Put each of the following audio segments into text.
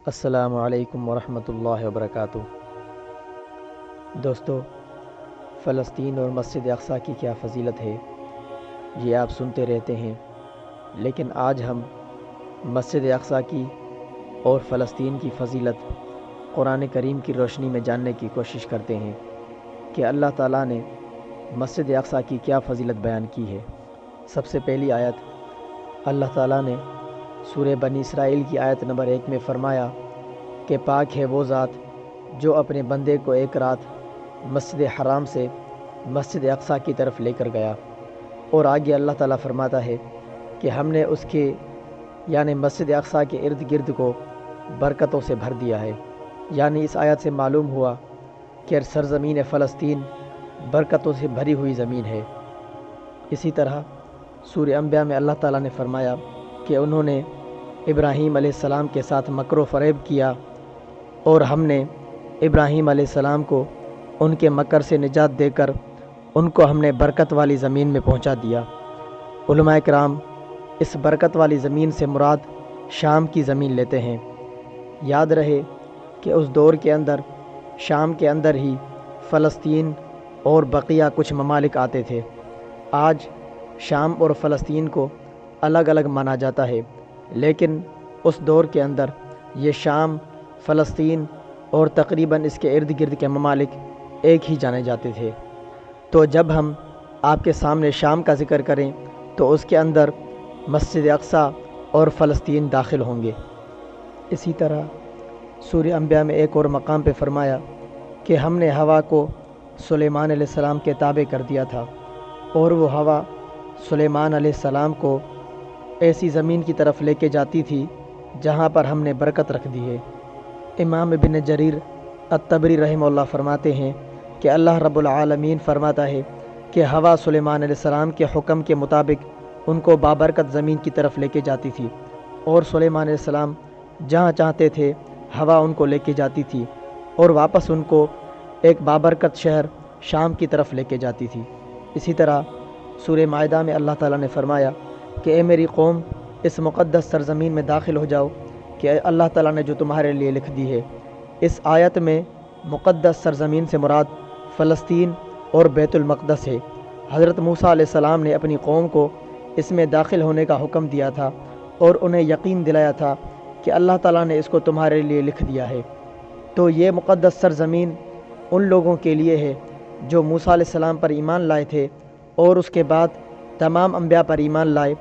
السلام علیکم ورحمۃ اللہ وبرکاتہ۔ دوستو، فلسطین اور مسجد اقصیٰ کی کیا فضیلت ہے، یہ آپ سنتے رہتے ہیں، لیکن آج ہم مسجد اقصیٰ کی اور فلسطین کی فضیلت قرآن کریم کی روشنی میں جاننے کی کوشش کرتے ہیں کہ اللہ تعالیٰ نے مسجد اقصیٰ کی کیا فضیلت بیان کی ہے۔ سب سے پہلی آیت اللہ تعالیٰ نے سورہ بنی اسرائیل کی آیت نمبر 1 میں فرمایا کہ پاک ہے وہ ذات جو اپنے بندے کو ایک رات مسجد حرام سے مسجد اقصیٰ کی طرف لے کر گیا، اور آگے اللہ تعالیٰ فرماتا ہے کہ ہم نے اس کے یعنی مسجد اقصیٰ کے ارد گرد کو برکتوں سے بھر دیا ہے۔ یعنی اس آیت سے معلوم ہوا کہ سرزمین فلسطین برکتوں سے بھری ہوئی زمین ہے۔ اسی طرح سورہ انبیاء میں اللہ تعالیٰ نے فرمایا کہ انہوں نے ابراہیم علیہ السلام کے ساتھ مکر و فریب کیا، اور ہم نے ابراہیم علیہ السلام کو ان کے مکر سے نجات دے کر ان کو ہم نے برکت والی زمین میں پہنچا دیا۔ علماء کرام اس برکت والی زمین سے مراد شام کی زمین لیتے ہیں۔ یاد رہے کہ اس دور کے اندر شام کے اندر ہی فلسطین اور بقیہ کچھ ممالک آتے تھے۔ آج شام اور فلسطین کو الگ الگ مانا جاتا ہے، لیکن اس دور کے اندر یہ شام، فلسطین اور تقریباً اس کے ارد گرد کے ممالک ایک ہی جانے جاتے تھے۔ تو جب ہم آپ کے سامنے شام کا ذکر کریں تو اس کے اندر مسجد اقصیٰ اور فلسطین داخل ہوں گے۔ اسی طرح سورہ انبیاء میں ایک اور مقام پہ فرمایا کہ ہم نے ہوا کو سلیمان علیہ السلام کے تابع کر دیا تھا، اور وہ ہوا سلیمان علیہ السلام کو ایسی زمین کی طرف لے کے جاتی تھی جہاں پر ہم نے برکت رکھ دی ہے۔ امام ابن جریر الطبری رحمہ اللہ فرماتے ہیں کہ اللہ رب العالمین فرماتا ہے کہ ہوا سلیمان علیہ السلام کے حکم کے مطابق ان کو بابرکت زمین کی طرف لے کے جاتی تھی، اور سلیمان علیہ السلام جہاں چاہتے تھے ہوا ان کو لے کے جاتی تھی، اور واپس ان کو ایک بابرکت شہر شام کی طرف لے کے جاتی تھی۔ اسی طرح سورہ مائدہ میں اللہ تعالیٰ نے فرمایا کہ اے میری قوم، اس مقدس سرزمین میں داخل ہو جاؤ کہ اللہ تعالیٰ نے جو تمہارے لیے لکھ دی ہے۔ اس آیت میں مقدس سرزمین سے مراد فلسطین اور بیت المقدس ہے۔ حضرت موسیٰ علیہ السلام نے اپنی قوم کو اس میں داخل ہونے کا حکم دیا تھا، اور انہیں یقین دلایا تھا کہ اللہ تعالیٰ نے اس کو تمہارے لیے لکھ دیا ہے۔ تو یہ مقدس سرزمین ان لوگوں کے لیے ہے جو موسیٰ علیہ السلام پر ایمان لائے تھے، اور اس کے بعد تمام انبیاء پر ایمان لائے،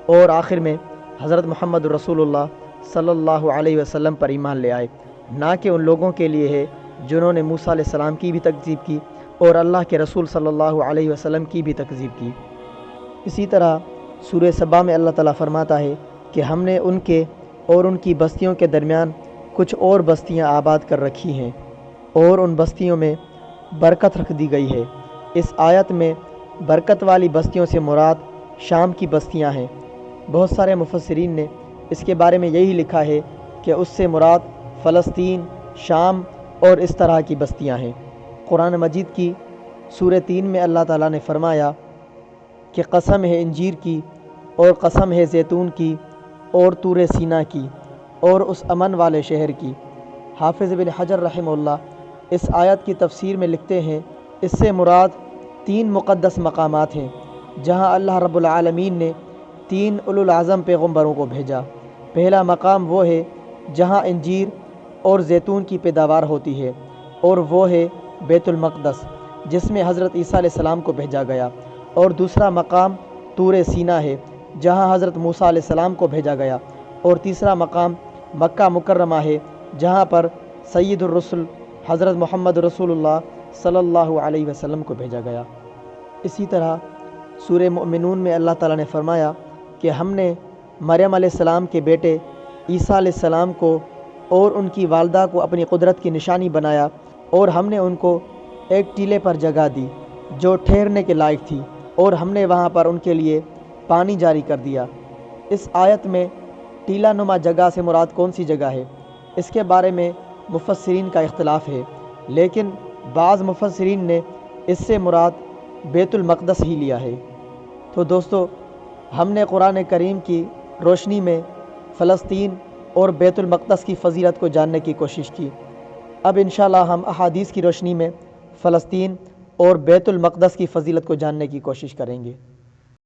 اور آخر میں حضرت محمد رسول اللہ صلی اللہ علیہ وسلم پر ایمان لے آئے، نہ کہ ان لوگوں کے لیے ہے جنہوں نے موسیٰ علیہ السلام کی بھی تکذیب کی اور اللہ کے رسول صلی اللہ علیہ وسلم کی بھی تکذیب کی۔ اسی طرح سورہ سبا میں اللہ تعالیٰ فرماتا ہے کہ ہم نے ان کے اور ان کی بستیوں کے درمیان کچھ اور بستیاں آباد کر رکھی ہیں، اور ان بستیوں میں برکت رکھ دی گئی ہے۔ اس آیت میں برکت والی بستیوں سے مراد شام کی بستیاں ہیں۔ بہت سارے مفسرین نے اس کے بارے میں یہی لکھا ہے کہ اس سے مراد فلسطین، شام اور اس طرح کی بستیاں ہیں۔ قرآن مجید کی سورہ 3 میں اللہ تعالیٰ نے فرمایا کہ قسم ہے انجیر کی، اور قسم ہے زیتون کی، اور طور سینا کی، اور اس امن والے شہر کی۔ حافظ ابن حجر رحمہ اللہ اس آیت کی تفسیر میں لکھتے ہیں اس سے مراد 3 مقدس مقامات ہیں جہاں اللہ رب العالمین نے 3 اولو العزم پیغمبروں کو بھیجا۔ پہلا مقام وہ ہے جہاں انجیر اور زیتون کی پیداوار ہوتی ہے، اور وہ ہے بیت المقدس جس میں حضرت عیسیٰ علیہ السلام کو بھیجا گیا، اور دوسرا مقام طور سینا ہے جہاں حضرت موسیٰ علیہ السلام کو بھیجا گیا، اور تیسرا مقام مکہ مکرمہ ہے جہاں پر سید الرسل حضرت محمد رسول اللہ صلی اللہ علیہ وسلم کو بھیجا گیا۔ اسی طرح سورہ مؤمنون میں اللہ تعالیٰ نے فرمایا کہ ہم نے مریم علیہ السلام کے بیٹے عیسیٰ علیہ السلام کو اور ان کی والدہ کو اپنی قدرت کی نشانی بنایا، اور ہم نے ان کو ایک ٹیلے پر جگہ دی جو ٹھہرنے کے لائق تھی، اور ہم نے وہاں پر ان کے لیے پانی جاری کر دیا۔ اس آیت میں ٹیلہ نما جگہ سے مراد کون سی جگہ ہے، اس کے بارے میں مفسرین کا اختلاف ہے، لیکن بعض مفسرین نے اس سے مراد بیت المقدس ہی لیا ہے۔ تو دوستو، ہم نے قرآن کریم کی روشنی میں فلسطین اور بیت المقدس کی فضیلت کو جاننے کی کوشش کی۔ اب انشاءاللہ ہم احادیث کی روشنی میں فلسطین اور بیت المقدس کی فضیلت کو جاننے کی کوشش کریں گے۔